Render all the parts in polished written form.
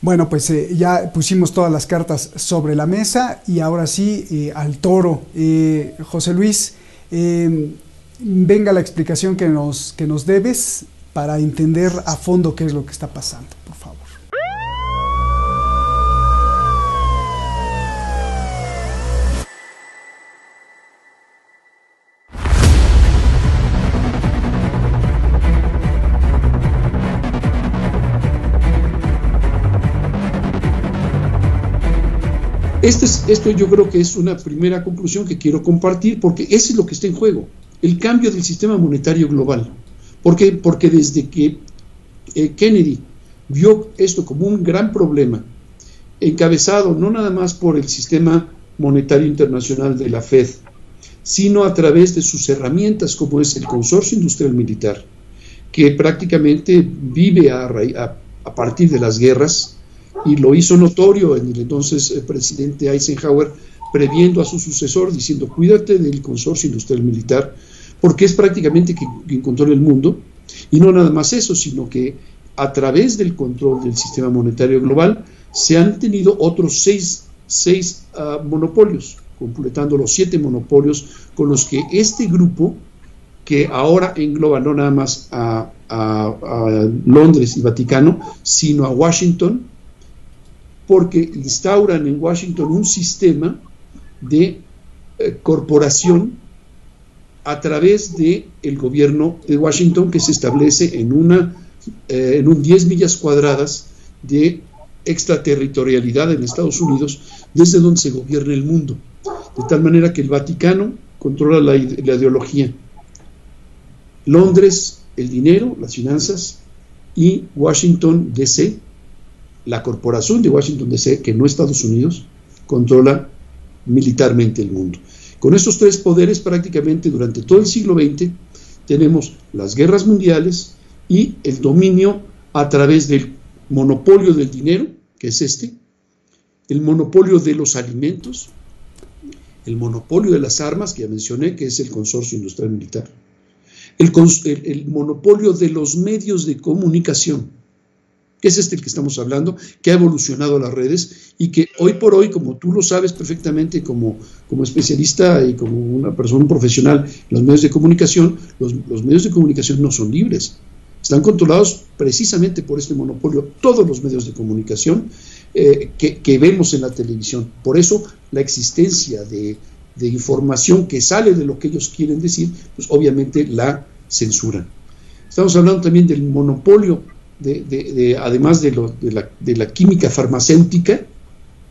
Bueno, pues ya pusimos todas las cartas sobre la mesa y ahora sí, al toro. José Luis, venga la explicación que nos debes para entender a fondo qué es lo que está pasando, por favor. Esto yo creo que es una primera conclusión que quiero compartir, porque eso es lo que está en juego, el cambio del sistema monetario global. ¿Por qué? Porque desde que Kennedy vio esto como un gran problema, encabezado no nada más por el sistema monetario internacional de la Fed, sino a través de sus herramientas como es el Consorcio Industrial Militar, que prácticamente vive a partir de las guerras, y lo hizo notorio en el entonces presidente Eisenhower, previendo a su sucesor, diciendo: cuídate del Consorcio Industrial Militar, porque es prácticamente quien controla el mundo. Y no nada más eso, sino que a través del control del sistema monetario global se han tenido otros seis monopolios, completando los 7 monopolios con los que este grupo, que ahora engloba no nada más a Londres y Vaticano, sino a Washington, porque instauran en Washington un sistema de corporación a través del gobierno de Washington, que se establece en un 10 millas cuadradas de extraterritorialidad en Estados Unidos, desde donde se gobierna el mundo, de tal manera que el Vaticano controla la ideología, Londres el dinero, las finanzas, y Washington DC, la corporación de Washington DC, que no Estados Unidos, controla militarmente el mundo. Con estos 3 poderes, prácticamente durante todo el siglo XX, tenemos las guerras mundiales y el dominio a través del monopolio del dinero, que es el monopolio de los alimentos, el monopolio de las armas, que ya mencioné, que es el Consorcio Industrial Militar, el monopolio de los medios de comunicación, que es el que estamos hablando, que ha evolucionado a las redes y que hoy por hoy, como tú lo sabes perfectamente como especialista y como una persona, un profesional en los medios de comunicación, los medios de comunicación no son libres, están controlados precisamente por este monopolio, todos los medios de comunicación que vemos en la televisión. Por eso la existencia de información que sale de lo que ellos quieren decir, pues obviamente la censuran. Estamos hablando también del monopolio además de la química farmacéutica,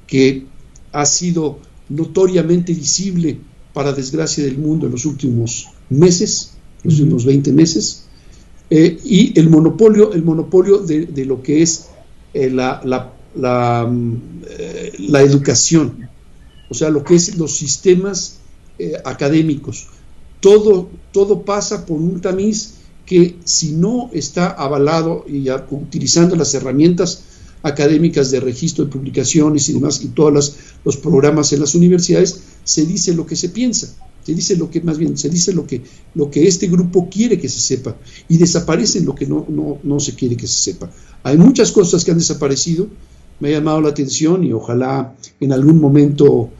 que ha sido notoriamente visible, para desgracia del mundo, en los últimos meses, los últimos 20 meses, y el monopolio de lo que es la educación, o sea, lo que es los sistemas académicos. Todo pasa por un tamiz que, si no está avalado y utilizando las herramientas académicas de registro de publicaciones y demás, y todos los programas en las universidades, se dice lo que se piensa, se dice lo que este grupo quiere que se sepa, y desaparece lo que no se quiere que se sepa. Hay muchas cosas que han desaparecido. Me ha llamado la atención, y ojalá en algún momento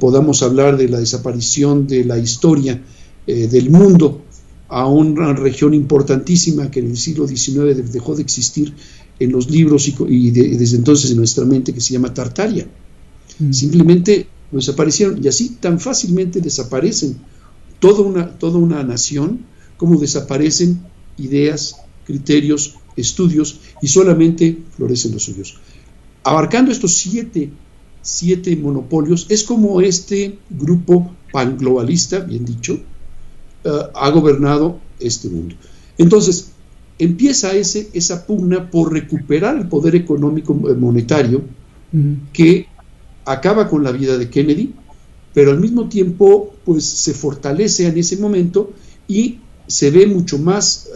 podamos hablar de la desaparición de la historia del mundo a una región importantísima que en el siglo XIX dejó de existir en los libros y desde entonces en nuestra mente, que se llama Tartaria. Simplemente desaparecieron, y así tan fácilmente desaparecen toda una nación, como desaparecen ideas, criterios, estudios, y solamente florecen los suyos. Abarcando estos siete monopolios, es como este grupo panglobalista, bien dicho, ha gobernado este mundo. Entonces, empieza esa pugna por recuperar el poder económico monetario, que acaba con la vida de Kennedy, pero al mismo tiempo pues se fortalece en ese momento y se ve mucho más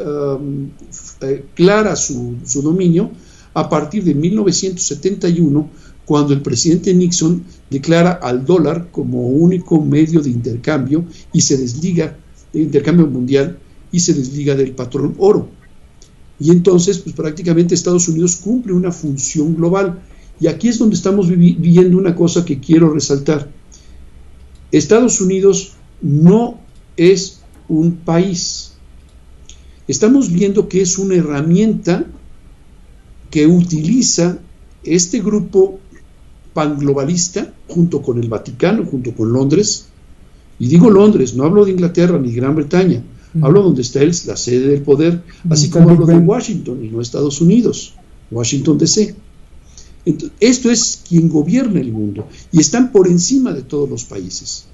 clara su dominio a partir de 1971, cuando el presidente Nixon declara al dólar como único medio de intercambio y se desliga del intercambio mundial y se desliga del patrón oro. Y entonces, pues prácticamente Estados Unidos cumple una función global. Y aquí es donde estamos viviendo una cosa que quiero resaltar. Estados Unidos no es un país. Estamos viendo que es una herramienta que utiliza este grupo panglobalista junto con el Vaticano, junto con Londres, y digo Londres, no hablo de Inglaterra ni Gran Bretaña, hablo donde está la sede del poder, así como hablo de Washington y no Estados Unidos, Washington DC. Entonces, esto es quien gobierna el mundo y están por encima de todos los países.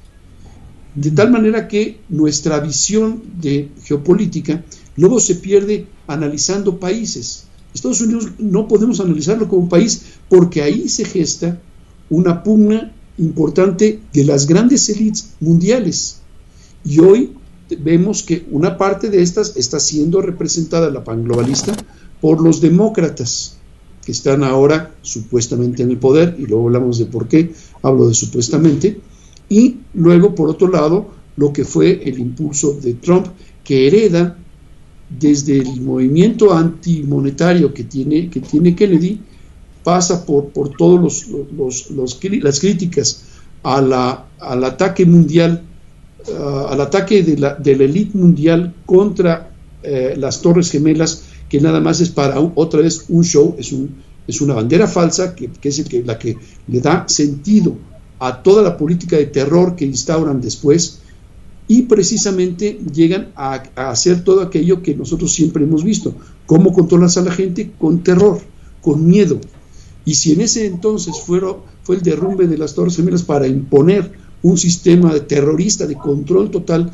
De tal manera que nuestra visión de geopolítica luego se pierde analizando países. Estados Unidos no podemos analizarlo como un país porque ahí se gesta una pugna importante de las grandes élites mundiales. Y hoy vemos que una parte de estas está siendo representada, la panglobalista, por los demócratas, que están ahora supuestamente en el poder, y luego hablamos de por qué hablo de supuestamente, y luego, por otro lado, lo que fue el impulso de Trump, que hereda desde el movimiento antimonetario que tiene Kennedy, pasa por todos las críticas al ataque mundial, al ataque de la élite mundial contra las Torres Gemelas, que nada más es para otra vez un show, es una bandera falsa que es la que le da sentido a toda la política de terror que instauran después, y precisamente llegan a hacer todo aquello que nosotros siempre hemos visto. ¿Cómo controlas a la gente? Con terror, con miedo. Y si en ese entonces fue el derrumbe de las Torres Gemelas para imponer un sistema terrorista de control total,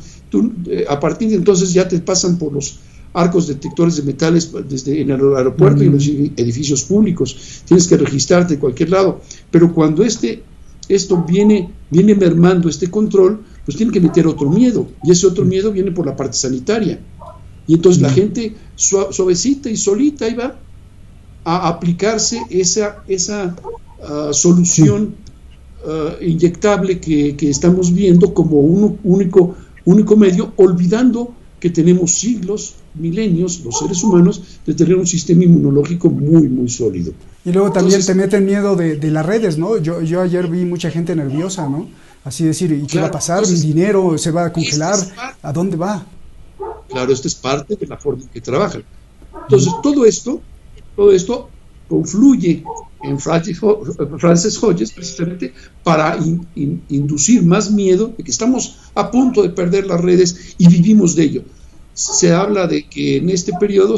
a partir de entonces ya te pasan por los arcos detectores de metales desde en el aeropuerto y en los edificios públicos, tienes que registrarte en cualquier lado, pero cuando esto viene mermando este control, pues tiene que meter otro miedo, y ese otro miedo viene por la parte sanitaria, y entonces la gente suavecita y solita ahí va a aplicarse esa solución inyectable que estamos viendo como un único medio, olvidando que tenemos siglos, milenios, los seres humanos, de tener un sistema inmunológico muy, muy sólido. Y luego también te meten miedo de las redes, ¿no? Yo ayer vi mucha gente nerviosa, ¿no? Así decir, ¿y qué va a pasar? Entonces, ¿mi dinero se va a congelar? ¿A dónde va? Claro, esto es parte de la forma en que trabajan. Entonces, todo esto confluye en Frances Hodges precisamente para inducir más miedo de que estamos a punto de perder las redes y vivimos de ello. Se habla de que en este periodo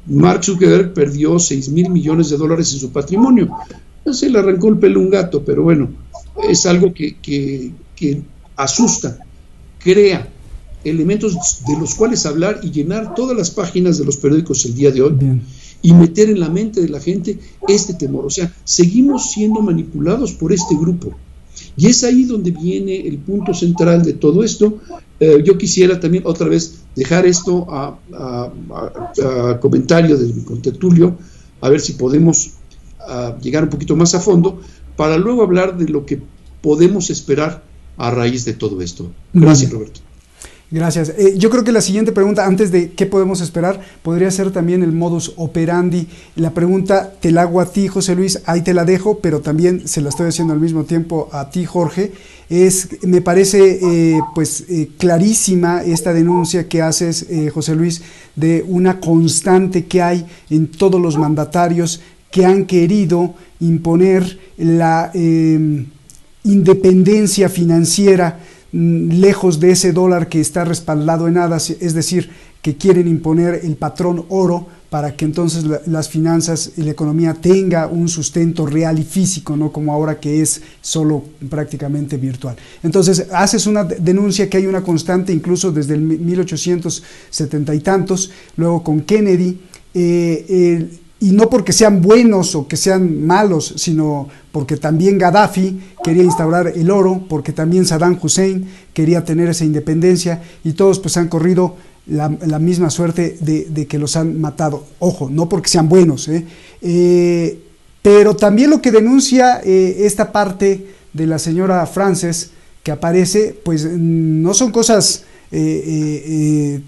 Mark Zuckerberg perdió $6,000 millones en su patrimonio. Se le arrancó el pelo a un gato, pero bueno, es algo que asusta, crea elementos de los cuales hablar y llenar todas las páginas de los periódicos el día de hoy. Bien. Y meter en la mente de la gente este temor. O sea, seguimos siendo manipulados por este grupo. Y es ahí donde viene el punto central de todo esto. Yo quisiera también otra vez dejar esto a comentario de mi contertulio, a ver si podemos llegar un poquito más a fondo, para luego hablar de lo que podemos esperar a raíz de todo esto. Gracias, Roberto. Gracias. Yo creo que la siguiente pregunta, antes de qué podemos esperar, podría ser también el modus operandi. La pregunta te la hago a ti, José Luis, ahí te la dejo, pero también se la estoy haciendo al mismo tiempo a ti, Jorge. Me parece clarísima esta denuncia que haces, José Luis, de una constante que hay en todos los mandatarios que han querido imponer la independencia financiera lejos de ese dólar que está respaldado en nada, es decir, que quieren imponer el patrón oro para que entonces las finanzas y la economía tenga un sustento real y físico, no como ahora que es solo prácticamente virtual. Entonces haces una denuncia que hay una constante incluso desde el 1870 y tantos, luego con Kennedy, y no porque sean buenos o que sean malos, sino porque también Gaddafi quería instaurar el oro, porque también Saddam Hussein quería tener esa independencia, y todos pues han corrido la misma suerte de que los han matado. Ojo, no porque sean buenos, pero también lo que denuncia esta parte de la señora Frances que aparece, pues no son cosas que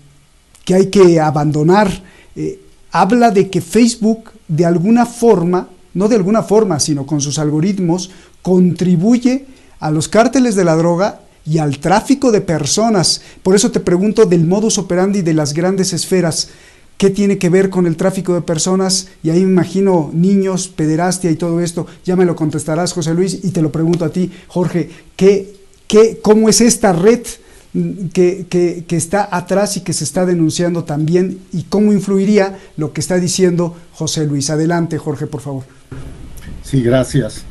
hay que abandonar. Habla de que Facebook de alguna forma, no de alguna forma, sino con sus algoritmos, contribuye a los cárteles de la droga y al tráfico de personas. Por eso te pregunto del modus operandi de las grandes esferas. ¿Qué tiene que ver con el tráfico de personas? Y ahí me imagino niños, pederastia y todo esto. Ya me lo contestarás, José Luis, y te lo pregunto a ti, Jorge. ¿Cómo es esta red que está atrás y que se está denunciando también? ¿Y cómo influiría lo que está diciendo José Luis? Adelante, Jorge, por favor. Sí, gracias.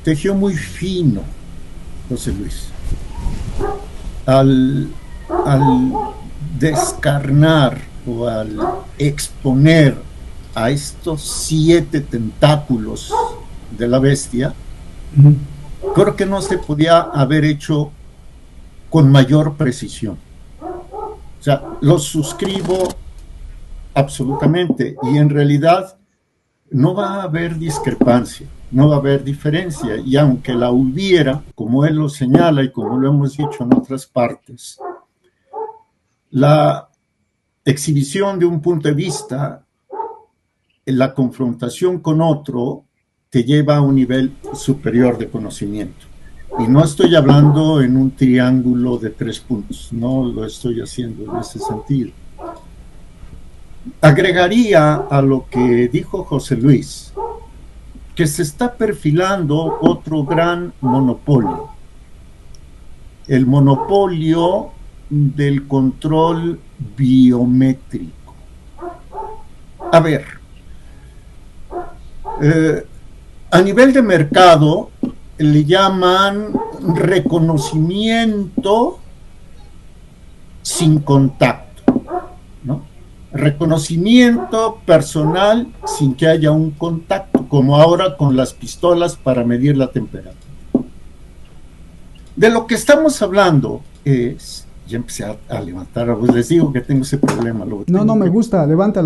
Tejió muy fino, José Luis. Al descarnar o al exponer a estos 7 tentáculos de la bestia, creo que no se podía haber hecho con mayor precisión. O sea, lo suscribo absolutamente, y en realidad no va a haber discrepancia, no va a haber diferencia, y aunque la hubiera, como él lo señala y como lo hemos dicho en otras partes, la exhibición de un punto de vista, la confrontación con otro, te lleva a un nivel superior de conocimiento. Y no estoy hablando en un triángulo de 3 puntos, no lo estoy haciendo en ese sentido. Agregaría a lo que dijo José Luis, que se está perfilando otro gran monopolio, el monopolio del control biométrico. A ver, a nivel de mercado le llaman reconocimiento sin contacto, ¿no? Reconocimiento personal sin que haya un contacto, como ahora con las pistolas para medir la temperatura. De lo que estamos hablando es, ya empecé a levantar la voz, les digo que tengo ese problema. No, me gusta, levanta,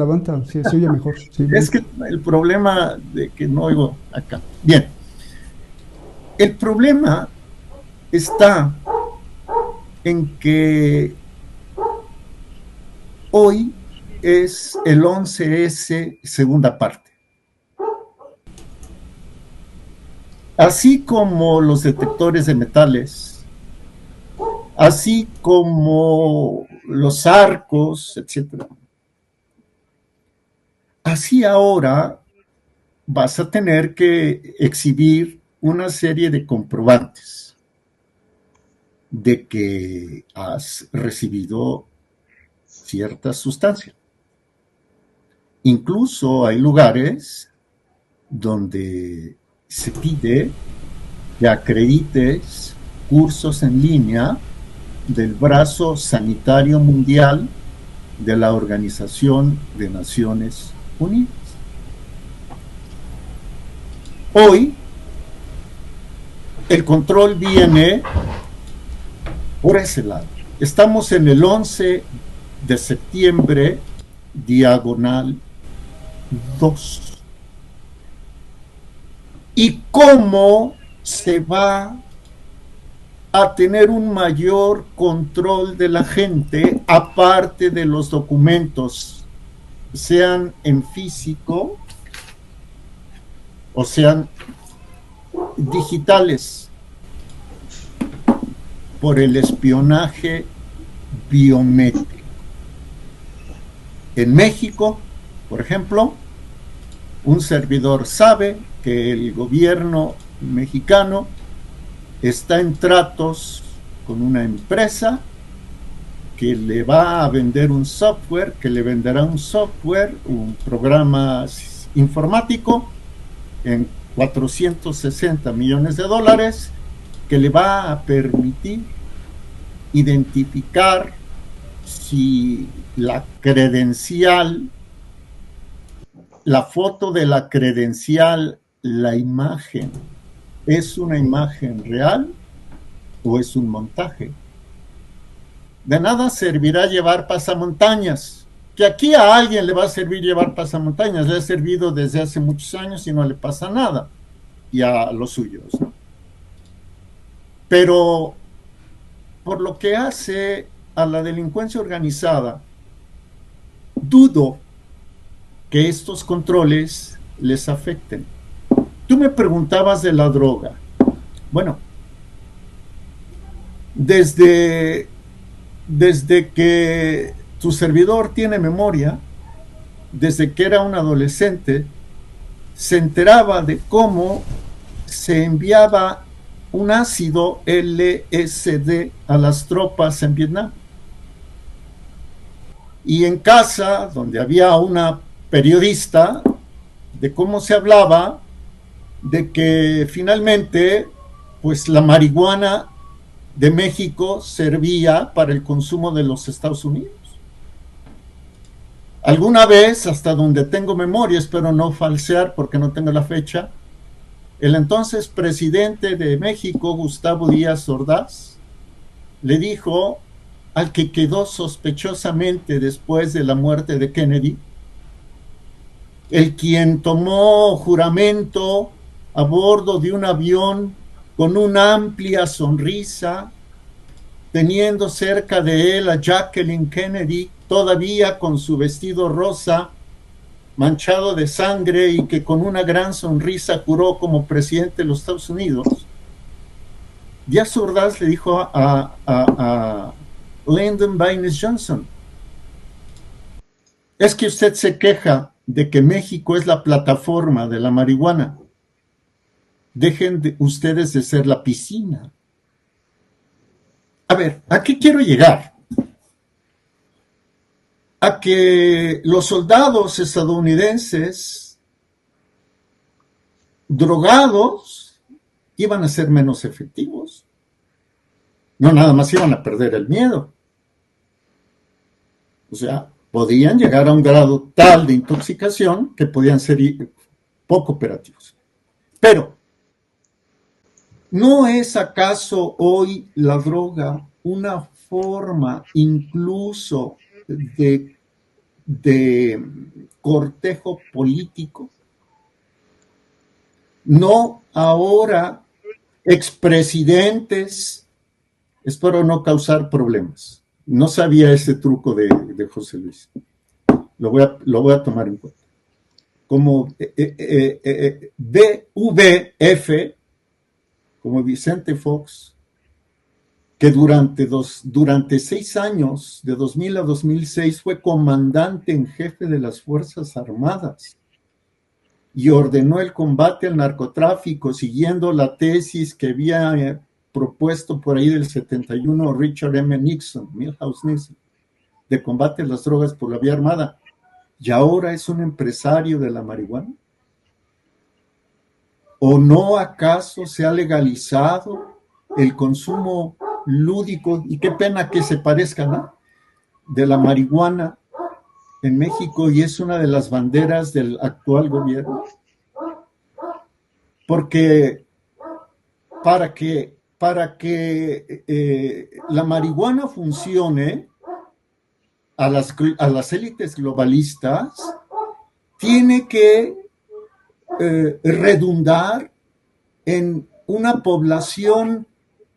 sí, se oye mejor. Sí, es que el problema de que no oigo acá. Bien, el problema está en que hoy es el 11S segunda parte. Así como los detectores de metales, así como los arcos, etc. Así ahora vas a tener que exhibir una serie de comprobantes de que has recibido cierta sustancia. Incluso hay lugares donde se pide que acredites cursos en línea del brazo sanitario mundial de la Organización de Naciones Unidas. Hoy, el control viene por ese lado. Estamos en el 11 de septiembre, diagonal 2. ¿Y cómo se va a tener un mayor control de la gente, aparte de los documentos, sean en físico o sean digitales? Por el espionaje biométrico. En México, por ejemplo, un servidor sabe que el gobierno mexicano está en tratos con una empresa que le va a vender un software, que le venderá un software, un programa informático en $460 millones, que le va a permitir identificar si la credencial, la foto de la credencial, la imagen, ¿es una imagen real o es un montaje? De nada servirá llevar pasamontañas, que aquí a alguien le va a servir llevar pasamontañas, le ha servido desde hace muchos años y no le pasa nada, y a los suyos, ¿no? Pero por lo que hace a la delincuencia organizada, dudo que estos controles les afecten. Tú me preguntabas de la droga. Bueno, desde que tu servidor tiene memoria, desde que era un adolescente, se enteraba de cómo se enviaba un ácido LSD a las tropas en Vietnam. Y en casa, donde había una periodista, de cómo se hablaba de que finalmente, pues la marihuana de México servía para el consumo de los Estados Unidos. Alguna vez, hasta donde tengo memoria, espero no falsear porque no tengo la fecha, el entonces presidente de México, Gustavo Díaz Ordaz, le dijo al que quedó sospechosamente después de la muerte de Kennedy, el quien tomó juramento a bordo de un avión con una amplia sonrisa, teniendo cerca de él a Jacqueline Kennedy, todavía con su vestido rosa, manchado de sangre, y que con una gran sonrisa juró como presidente de los Estados Unidos. Díaz Ordaz le dijo a Lyndon Baines Johnson: es que usted se queja de que México es la plataforma de la marihuana. Dejen ustedes de ser la piscina. A ver, ¿a qué quiero llegar? A que los soldados estadounidenses drogados iban a ser menos efectivos. No nada más iban a perder el miedo. O sea, podían llegar a un grado tal de intoxicación que podían ser poco operativos. Pero, ¿no es acaso hoy la droga una forma incluso de cortejo político? ¿No ahora expresidentes? Espero no causar problemas. No sabía ese truco de José Luis. Lo voy a tomar en cuenta. Como DVF, como Vicente Fox, que durante 6 años, de 2000 a 2006, fue comandante en jefe de las Fuerzas Armadas y ordenó el combate al narcotráfico siguiendo la tesis que había propuesto por ahí del 71 Richard M. Nixon, Milhouse Nixon, de combate a las drogas por la vía armada, y ahora es un empresario de la marihuana. ¿O no acaso se ha legalizado el consumo lúdico, y qué pena que se parezca, ¿no?, de la marihuana en México, y es una de las banderas del actual gobierno? Porque para que la marihuana funcione a las élites globalistas, tiene que redundar en una población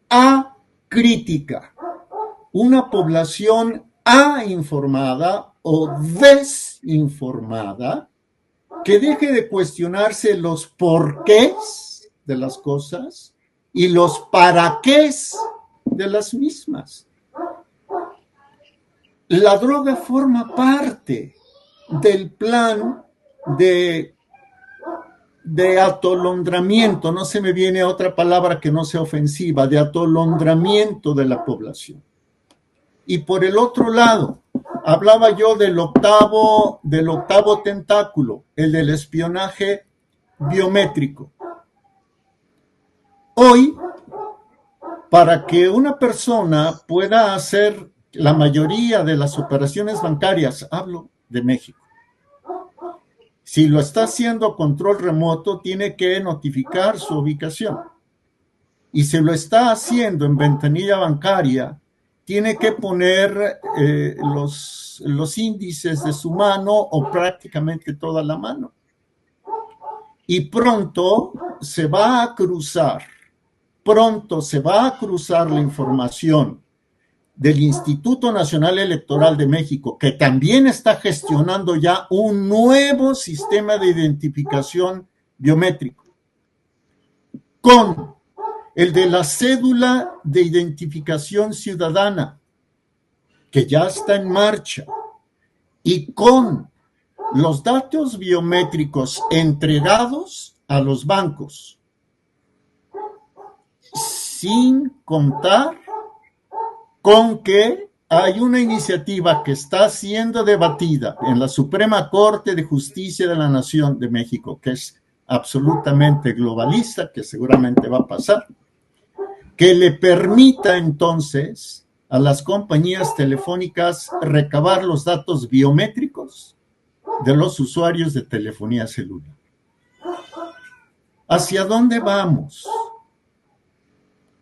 acrítica, una población informada o desinformada, que deje de cuestionarse los porqués de las cosas y los para qués de las mismas. La droga forma parte del plan de atolondramiento, no se me viene otra palabra que no sea ofensiva, de atolondramiento de la población. Y por el otro lado, hablaba yo del octavo tentáculo, el del espionaje biométrico. Hoy, para que una persona pueda hacer la mayoría de las operaciones bancarias, hablo de México, si lo está haciendo a control remoto, tiene que notificar su ubicación. Y si lo está haciendo en ventanilla bancaria, tiene que poner los índices de su mano o prácticamente toda la mano. Y pronto se va a cruzar la información del Instituto Nacional Electoral de México, que también está gestionando ya un nuevo sistema de identificación biométrico, con el de la cédula de identificación ciudadana, que ya está en marcha, y con los datos biométricos entregados a los bancos, sin contar con que hay una iniciativa que está siendo debatida en la Suprema Corte de Justicia de la Nación de México, que es absolutamente globalista, que seguramente va a pasar, que le permita entonces a las compañías telefónicas recabar los datos biométricos de los usuarios de telefonía celular. ¿Hacia dónde vamos?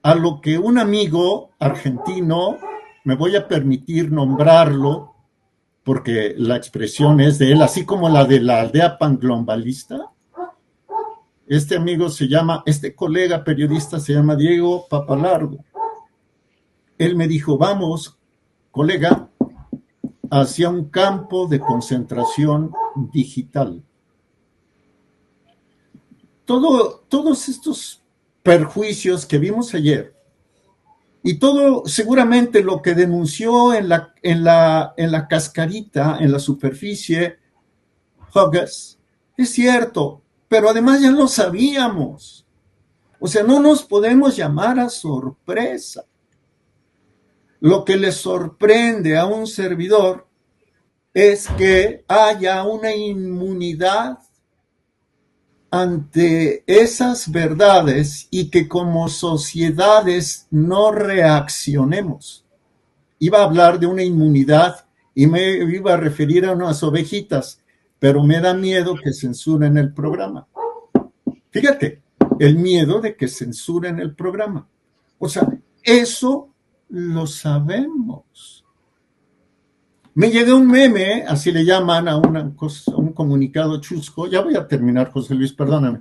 A lo que un amigo argentino, me voy a permitir nombrarlo, porque la expresión es de él, así como la de la aldea panglobalista. Este amigo se llama, este colega periodista se llama Diego Papalardo. Él me dijo, vamos, colega, hacia un campo de concentración digital. Todos estos perjuicios que vimos ayer y todo seguramente lo que denunció en la cascarita, en la superficie, Huggins, es cierto, pero además ya lo sabíamos. O sea, no nos podemos llamar a sorpresa. Lo que le sorprende a un servidor es que haya una inmunidad ante esas verdades y que como sociedades no reaccionemos. Iba a hablar de una inmunidad y me iba a referir a unas ovejitas, pero me da miedo que censuren el programa. Fíjate, el miedo de que censuren el programa. O sea, eso lo sabemos. Me llegó un meme, así le llaman a un comunicado chusco, ya voy a terminar, José Luis, perdóname,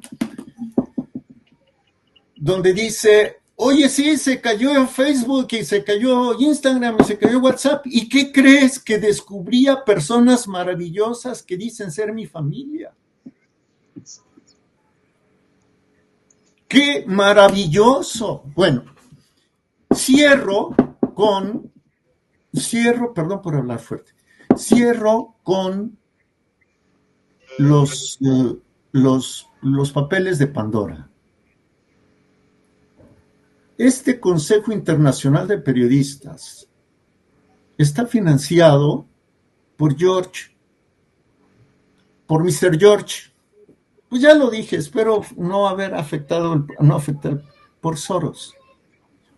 donde dice, oye, sí, se cayó en Facebook y se cayó Instagram y se cayó WhatsApp, ¿y qué crees? Que descubría personas maravillosas que dicen ser mi familia. ¡Qué maravilloso! Bueno, cierro, perdón por hablar fuerte, cierro con los papeles de Pandora. Este Consejo Internacional de Periodistas está financiado por Mr. George. Pues ya lo dije, espero no afectar por Soros,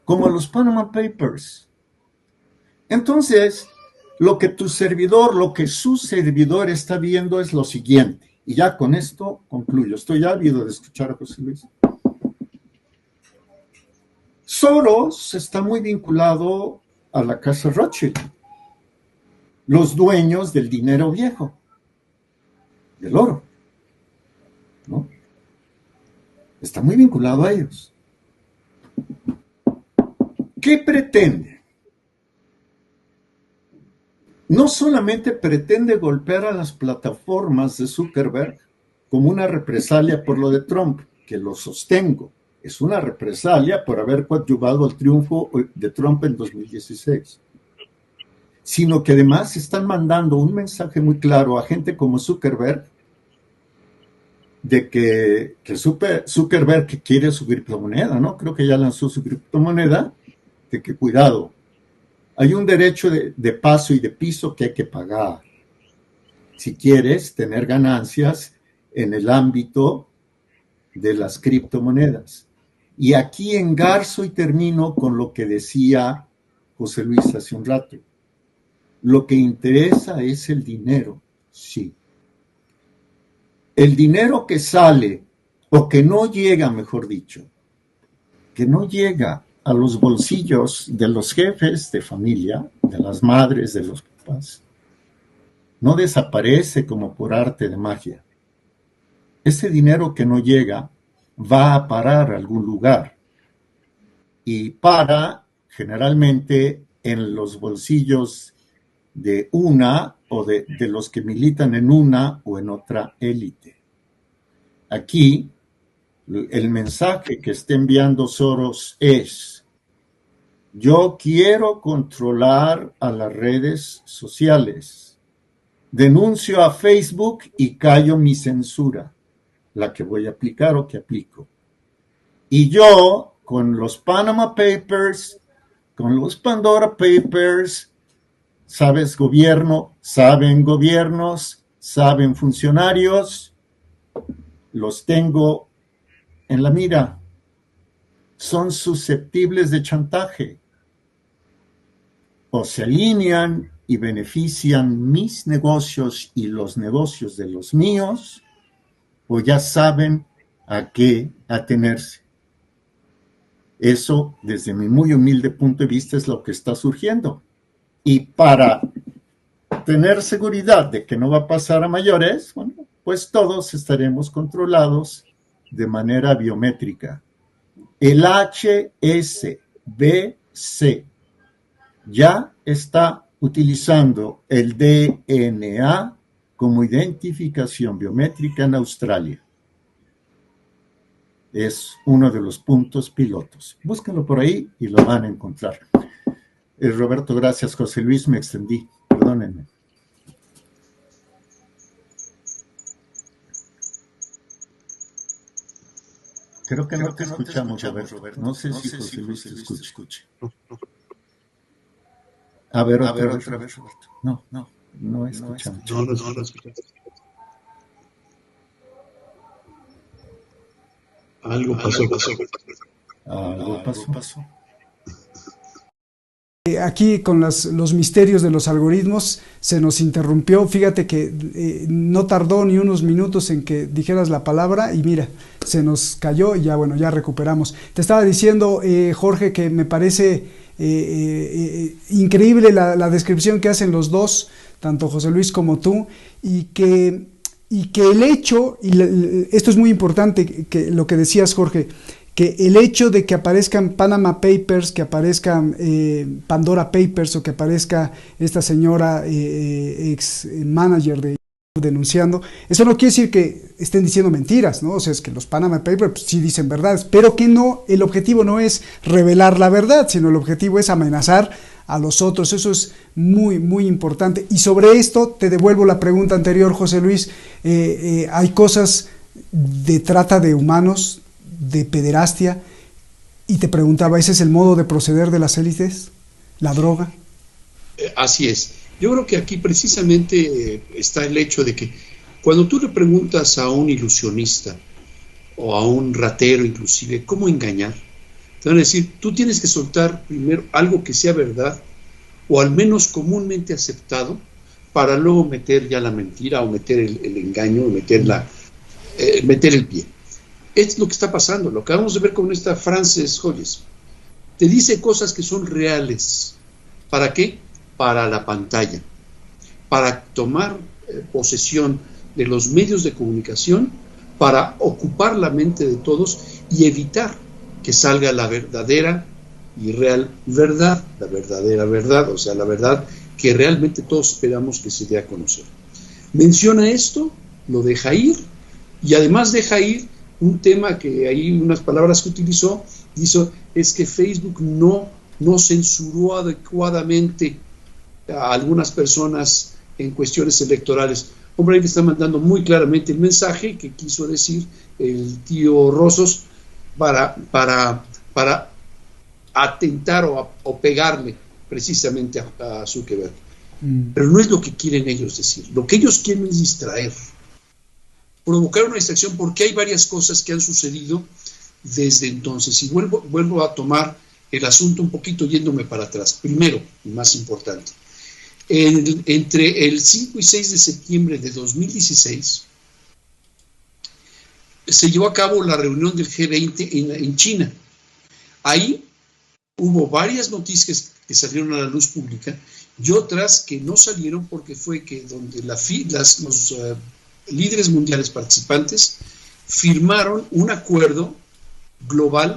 como los Panama Papers. Entonces, lo que su servidor está viendo es lo siguiente, y ya con esto concluyo. Estoy ávido de escuchar a José Luis. Soros está muy vinculado a la casa Rothschild, los dueños del dinero viejo, del oro, ¿no? Está muy vinculado a ellos. ¿Qué pretende? No solamente pretende golpear a las plataformas de Zuckerberg como una represalia por lo de Trump, que lo sostengo, es una represalia por haber coadyuvado al triunfo de Trump en 2016, sino que además están mandando un mensaje muy claro a gente como Zuckerberg de que Zuckerberg que quiere su criptomoneda, ¿no? Creo que ya lanzó su criptomoneda, de que cuidado, hay un derecho de paso y de piso que hay que pagar si quieres tener ganancias en el ámbito de las criptomonedas. Y aquí engarzo y termino con lo que decía José Luis hace un rato. Lo que interesa es el dinero, sí. El dinero que sale, o que no llega, mejor dicho, que no llega a los bolsillos de los jefes de familia, de las madres, de los papás, no desaparece como por arte de magia. Ese dinero que no llega va a parar a algún lugar y para generalmente en los bolsillos de una o de los que militan en una o en otra élite. Aquí, el mensaje que está enviando Soros es: yo quiero controlar a las redes sociales. Denuncio a Facebook y callo mi censura, la que voy a aplicar o que aplico. Y yo, con los Panama Papers, con los Pandora Papers, sabes gobierno, saben gobiernos, saben funcionarios, los tengo en la mira. Son susceptibles de chantaje. O se alinean y benefician mis negocios y los negocios de los míos, o ya saben a qué atenerse. Eso, desde mi muy humilde punto de vista, es lo que está surgiendo. Y para tener seguridad de que no va a pasar a mayores, bueno, pues todos estaremos controlados de manera biométrica. El HSBC ya está utilizando el DNA como identificación biométrica en Australia. Es uno de los puntos pilotos. Búsquenlo por ahí y lo van a encontrar. Roberto, gracias. José Luis, me extendí. Perdónenme. Creo que no te escuchamos, Roberto. No sé si José Luis te escuche. A ver, otra vez, Roberto. No escuchamos. No escuchamos. Algo pasó. Aquí con los misterios de los algoritmos se nos interrumpió. Fíjate que no tardó ni unos minutos en que dijeras la palabra y mira, se nos cayó y ya bueno, ya recuperamos. Te estaba diciendo, Jorge, que me parece increíble la descripción que hacen los dos, tanto José Luis como tú, y que el hecho, esto es muy importante, que lo que decías, Jorge, que el hecho de que aparezcan Panama Papers, que aparezcan Pandora Papers o que aparezca esta señora ex manager de denunciando, eso no quiere decir que estén diciendo mentiras, ¿no? O sea, es que los Panama Papers pues, sí dicen verdades, pero que no, el objetivo no es revelar la verdad, sino el objetivo es amenazar a los otros. Eso es muy, muy importante. Y sobre esto te devuelvo la pregunta anterior, José Luis. Hay cosas de trata de humanos, de pederastia, y te preguntaba, ¿ese es el modo de proceder de las élites? ¿La droga? Así es. Yo creo que aquí precisamente está el hecho de que cuando tú le preguntas a un ilusionista o a un ratero inclusive cómo engañar, te van a decir, tú tienes que soltar primero algo que sea verdad o al menos comúnmente aceptado para luego meter ya la mentira o meter el engaño, meter el pie. Es lo que está pasando, lo que acabamos de ver con esta Frances Hollis. Te dice cosas que son reales. ¿Para qué? Para la pantalla, para tomar posesión de los medios de comunicación, para ocupar la mente de todos y evitar que salga la verdadera y real verdad, la verdadera verdad, o sea, la verdad que realmente todos esperamos que se dé a conocer. Menciona esto, lo deja ir, y además deja ir un tema que ahí, unas palabras que utilizó, es que Facebook no censuró adecuadamente a algunas personas en cuestiones electorales. Hombre, ahí le está mandando muy claramente el mensaje que quiso decir el tío Rosos para atentar o pegarle precisamente a Zuckerberg. Pero no es lo que quieren ellos decir. Lo que ellos quieren es distraer, provocar una distracción, porque hay varias cosas que han sucedido desde entonces. Y vuelvo a tomar el asunto un poquito yéndome para atrás. Primero, y más importante, entre el 5 y 6 de septiembre de 2016 se llevó a cabo la reunión del G20 en China. Ahí hubo varias noticias que salieron a la luz pública y otras que no salieron porque fue que donde los líderes mundiales participantes firmaron un acuerdo global